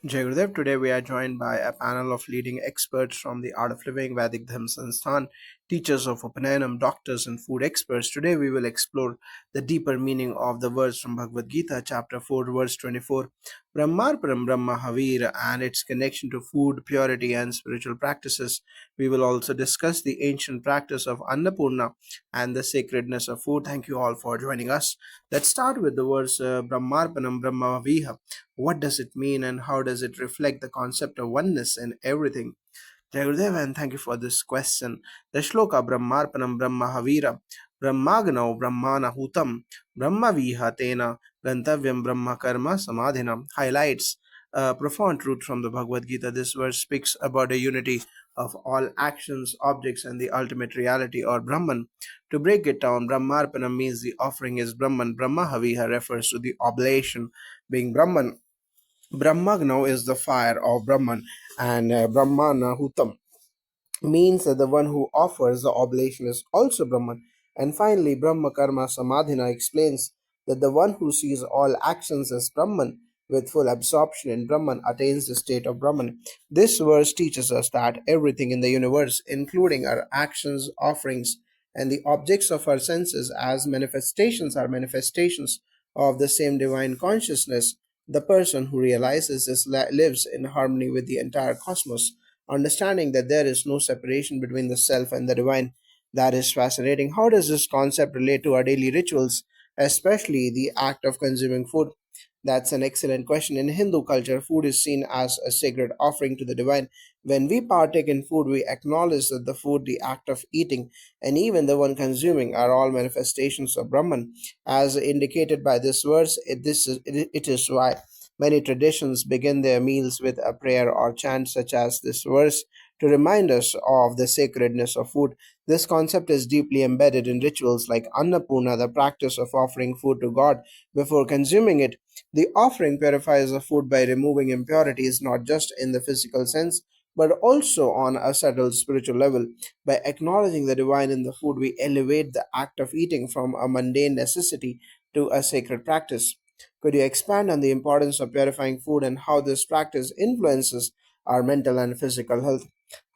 Jai Gurudev. Today we are joined by a panel of leading experts from the Art of Living, Vedic Dharma Sansthan, teachers of Upanayam, doctors and food experts. Today we will explore the deeper meaning of the words from Bhagavad Gita, chapter 4, verse 24, Brahmarparam Brahma Havir, and its connection to food, purity and spiritual practices. We will also discuss the ancient practice of Annapurna and the sacredness of food. Thank you all for joining us. Let's start with the words Brahmarpanam Brahma Haviha. What does it mean and how does it reflect the concept of oneness in everything? Jai Gurudev, and thank you for this question. The shloka Brahmarpanam Brahma Havira Brahmagnau Brahmana Hutam Brahma Vihatena Gantavyam Brahma Karma Samadhinam highlights a profound truth from the Bhagavad Gita. This verse speaks about the unity of all actions, objects, and the ultimate reality or Brahman. To break it down, Brahmarpanam means the offering is Brahman. Brahma Haviha refers to the oblation being Brahman. Brahmagno is the fire of Brahman, and Brahmana Hutam means that the one who offers the oblation is also Brahman. And finally, Brahma Karma Samadhina explains that the one who sees all actions as Brahman with full absorption in Brahman attains the state of Brahman. This verse teaches us that everything in the universe, including our actions, offerings, and the objects of our senses as manifestations, are manifestations of the same divine consciousness. The person who realizes this lives in harmony with the entire cosmos, understanding that there is no separation between the self and the divine. That is fascinating. How does this concept relate to our daily rituals, especially the act of consuming food? That's an excellent question. In Hindu culture, food is seen as a sacred offering to the divine. When we partake in food, we acknowledge that the food, the act of eating, and even the one consuming are all manifestations of Brahman. As indicated by this verse, it is why many traditions begin their meals with a prayer or chant such as this verse to remind us of the sacredness of food. This concept is deeply embedded in rituals like Annapurna, the practice of offering food to God before consuming it. The offering purifies the food by removing impurities not just in the physical sense, but also on a subtle spiritual level. By acknowledging the divine in the food, we elevate the act of eating from a mundane necessity to a sacred practice. Could you expand on the importance of purifying food and how this practice influences our mental and physical health?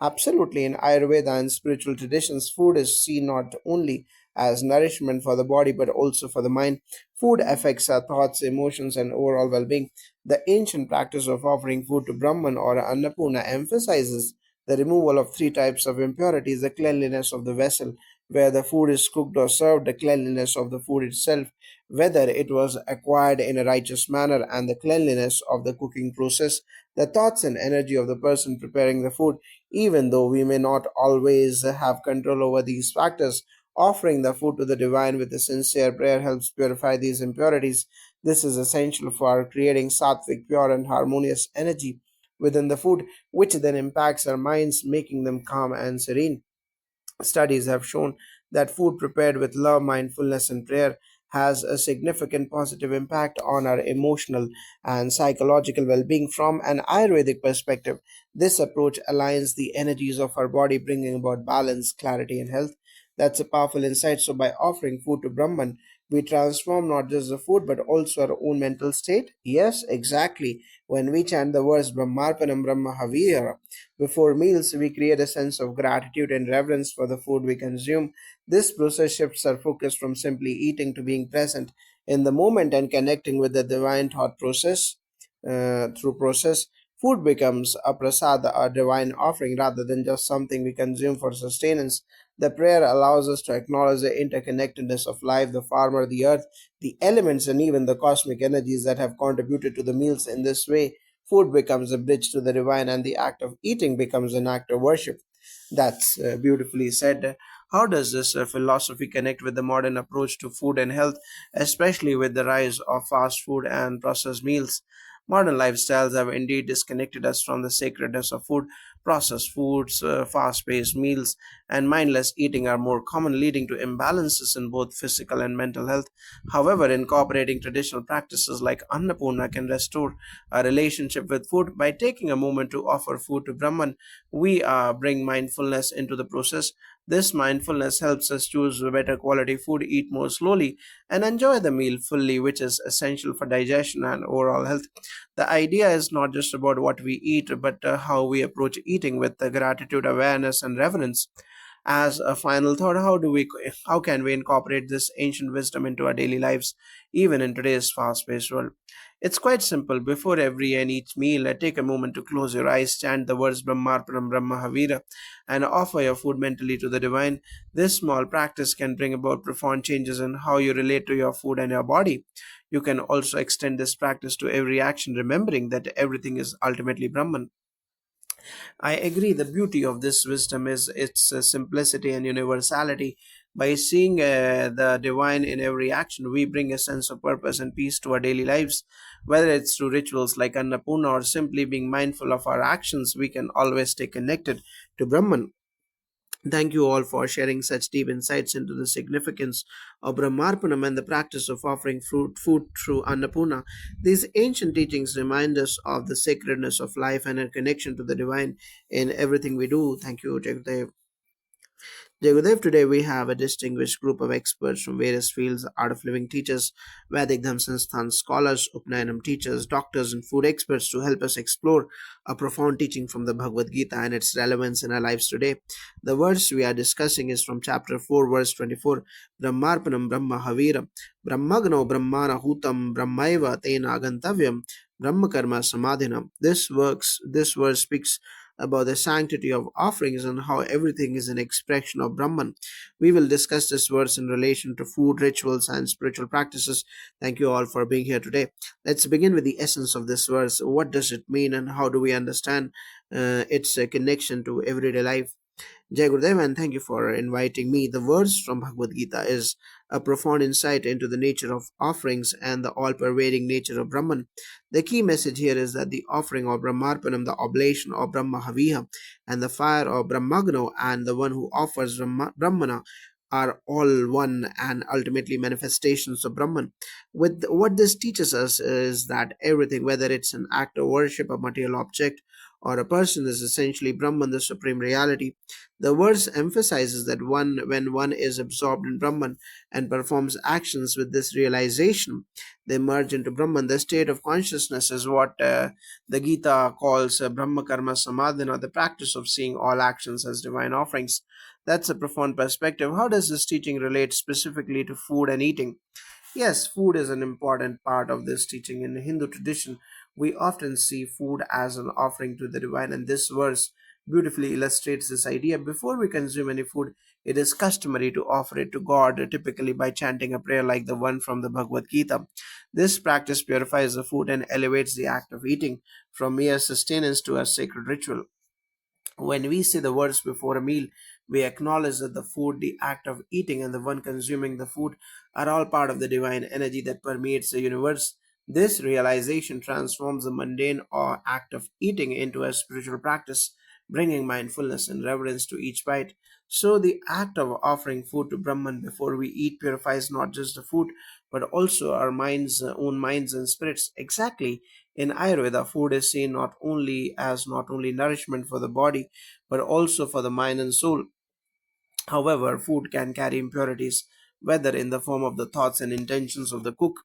Absolutely. In Ayurveda and spiritual traditions, food is seen not only as nourishment for the body but also for the mind. Food affects our thoughts, emotions, and overall well being. The ancient practice of offering food to Brahman or Annapurna emphasizes the removal of three types of impurities: the cleanliness of the vessel where the food is cooked or served, the cleanliness of the food itself, whether it was acquired in a righteous manner, and the cleanliness of the cooking process, the thoughts and energy of the person preparing the food. Even though we may not always have control over these factors, offering the food to the divine with a sincere prayer helps purify these impurities. This is essential for creating sattvic, pure, and harmonious energy within the food, which then impacts our minds, making them calm and serene. Studies have shown that food prepared with love, mindfulness, and prayer has a significant positive impact on our emotional and psychological well being. From an Ayurvedic perspective, this approach aligns the energies of our body, bringing about balance, clarity, and health. That's a powerful insight. So, by offering food to Brahman, we transform not just the food but also our own mental state. Yes, exactly. When we chant the words Brahmarpanam Brahma Havira before meals, we create a sense of gratitude and reverence for the food we consume. This process shifts our focus from simply eating to being present in the moment and connecting with the divine thought process. Through process, food becomes a prasada, a divine offering, rather than just something we consume for sustenance. The prayer allows us to acknowledge the interconnectedness of life, the farmer, the earth, the elements, and even the cosmic energies that have contributed to the meals. In this way, food becomes a bridge to the divine, and the act of eating becomes an act of worship. That's beautifully said. How does this philosophy connect with the modern approach to food and health, especially with the rise of fast food and processed meals? Modern lifestyles have indeed disconnected us from the sacredness of food. Processed foods, fast paced meals, and mindless eating are more common, leading to imbalances in both physical and mental health. However, incorporating traditional practices like Annapurna can restore a relationship with food. By taking a moment to offer food to Brahman, we bring mindfulness into the process. This mindfulness helps us choose better quality food, eat more slowly, and enjoy the meal fully, which is essential for digestion and overall health. The idea is not just about what we eat, but how we approach eating with gratitude, awareness, and reverence. As a final thought, how can we incorporate this ancient wisdom into our daily lives, even in today's fast-paced world? It's quite simple. Before every and each meal, take a moment to close your eyes, chant the words Brahmarpanam Brahmahavira, and offer your food mentally to the divine. This small practice can bring about profound changes in how you relate to your food and your body. You can also extend this practice to every action, remembering that everything is ultimately Brahman. I agree. The beauty of this wisdom is its simplicity and universality. By seeing the divine in every action, we bring a sense of purpose and peace to our daily lives. Whether it's through rituals like Annapurna or simply being mindful of our actions, we can always stay connected to Brahman. Thank you all for sharing such deep insights into the significance of Brahmarpanam and the practice of offering food through Annapurna. These ancient teachings remind us of the sacredness of life and our connection to the divine in everything we do. Thank you, Jagdev. Jagudev, today we have a distinguished group of experts from various fields: art of living teachers, Vedic Dhamsansthan scholars, Upnayanam teachers, doctors, and food experts to help us explore a profound teaching from the Bhagavad Gita and its relevance in our lives today. The verse we are discussing is from chapter 4, verse 24: Brahmarpanam Brahma Havira, Brahmagno Brahmana Hutam, Brahmaiva Tena Agantavyam, Brahmakarma Samadhinam. This verse speaks about the sanctity of offerings and how everything is an expression of Brahman. We will discuss this verse in relation to food, rituals, and spiritual practices. Thank you all for being here today. Let's begin with the essence of this verse. What does it mean, and how do we understand its connection to everyday life? Jai Gurudev, and thank you for inviting me. The verse from Bhagavad Gita is a profound insight into the nature of offerings and the all pervading nature of Brahman. The key message here is that the offering of Brahmarpanam, the oblation of Brahmahaviha, and the fire of Brahmagno, and the one who offers Brahmana are all one and ultimately manifestations of Brahman. With what this teaches us is that everything, whether it's an act of worship, a material object, or a person, is essentially Brahman, the supreme reality. The verse emphasizes that when one is absorbed in Brahman and performs actions with this realization, they merge into Brahman. The state of consciousness is what the Gita calls Brahma Karma Samadhina, the practice of seeing all actions as divine offerings. That's a profound perspective. How does this teaching relate specifically to food and eating? Yes, food is an important part of this teaching. In Hindu tradition, we often see food as an offering to the divine, and this verse beautifully illustrates this idea. Before we consume any food, it is customary to offer it to God, typically by chanting a prayer like the one from the Bhagavad Gita. This practice purifies the food and elevates the act of eating from mere sustenance to a sacred ritual. When we say the words before a meal, we acknowledge that the food, the act of eating, and the one consuming the food are all part of the divine energy that permeates the universe. This realization transforms the mundane or act of eating into a spiritual practice, bringing mindfulness and reverence to each bite. So, the act of offering food to Brahman before we eat purifies not just the food, but also our own minds and spirits. Exactly. In Ayurveda, food is seen not only nourishment for the body, but also for the mind and soul. However, food can carry impurities, whether in the form of the thoughts and intentions of the cook,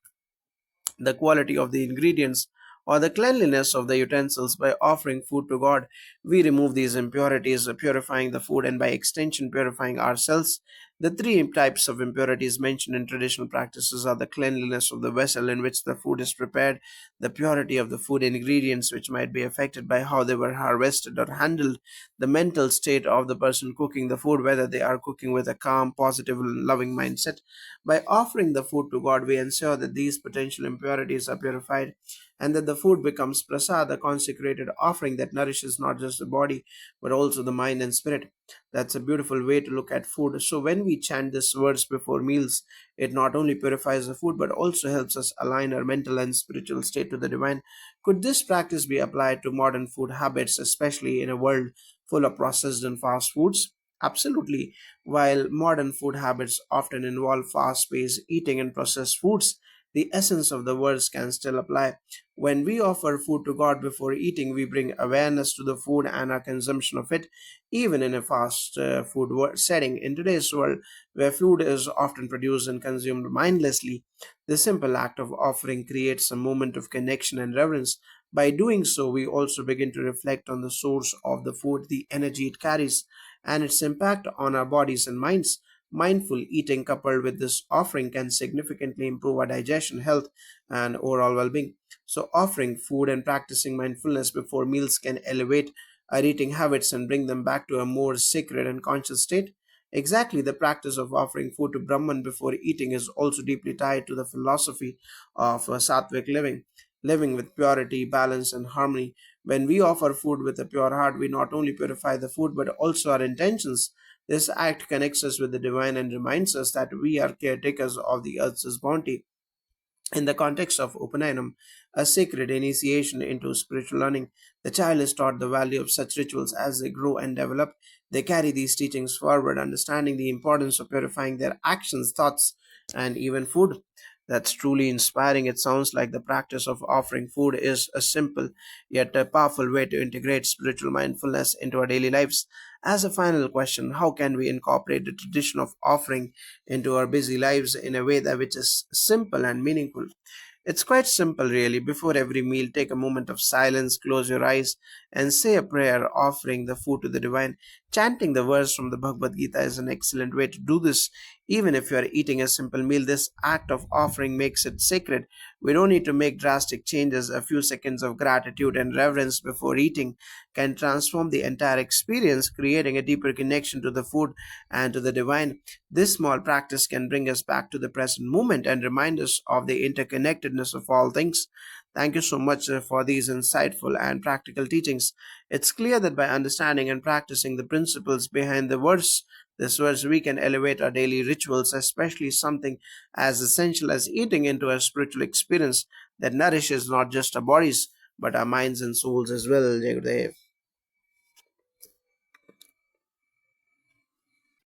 the quality of the ingredients, or the cleanliness of the utensils. By offering food to God, we remove these impurities, purifying the food and by extension purifying ourselves. The three types of impurities mentioned in traditional practices are the cleanliness of the vessel in which the food is prepared, the purity of the food ingredients, which might be affected by how they were harvested or handled, the mental state of the person cooking the food, whether they are cooking with a calm, positive, and loving mindset. By offering the food to God, we ensure that these potential impurities are purified and that the food becomes prasad, a consecrated offering that nourishes not just the body but also the mind and spirit. That's a beautiful way to look at food. So, when we chant this verse before meals, it not only purifies the food but also helps us align our mental and spiritual state to the divine. Could this practice be applied to modern food habits, especially in a world full of processed and fast foods? Absolutely. While modern food habits often involve fast paced eating and processed foods, the essence of the words can still apply. When we offer food to God before eating, we bring awareness to the food and our consumption of it, even in a fast setting. In today's world, where food is often produced and consumed mindlessly, the simple act of offering creates a moment of connection and reverence. By doing so, we also begin to reflect on the source of the food, the energy it carries, and its impact on our bodies and minds. Mindful eating coupled with this offering can significantly improve our digestion, health, and overall well being. So, offering food and practicing mindfulness before meals can elevate our eating habits and bring them back to a more sacred and conscious state. Exactly, the practice of offering food to Brahman before eating is also deeply tied to the philosophy of sattvic living, living with purity, balance, and harmony. When we offer food with a pure heart, we not only purify the food but also our intentions. This act connects us with the divine and reminds us that we are caretakers of the earth's bounty. In the context of Upanayam, a sacred initiation into spiritual learning, the child is taught the value of such rituals as they grow and develop. They carry these teachings forward, understanding the importance of purifying their actions, thoughts, and even food. That's truly inspiring. It sounds like the practice of offering food is a simple yet a powerful way to integrate spiritual mindfulness into our daily lives. As a final question, how can we incorporate the tradition of offering into our busy lives in a way that which is simple and meaningful? It's quite simple, really. Before every meal, take a moment of silence, close your eyes, and say a prayer offering the food to the divine. Chanting the verse from the Bhagavad Gita is an excellent way to do this. Even if you are eating a simple meal, this act of offering makes it sacred. We don't need to make drastic changes. A few seconds of gratitude and reverence before eating can transform the entire experience, creating a deeper connection to the food and to the divine. This small practice can bring us back to the present moment and remind us of the interconnectedness of all things. Thank you so much for these insightful and practical teachings. It's clear that by understanding and practicing the principles behind this verse, we can elevate our daily rituals, especially something as essential as eating, into a spiritual experience that nourishes not just our bodies but our minds and souls as well, Jagdev.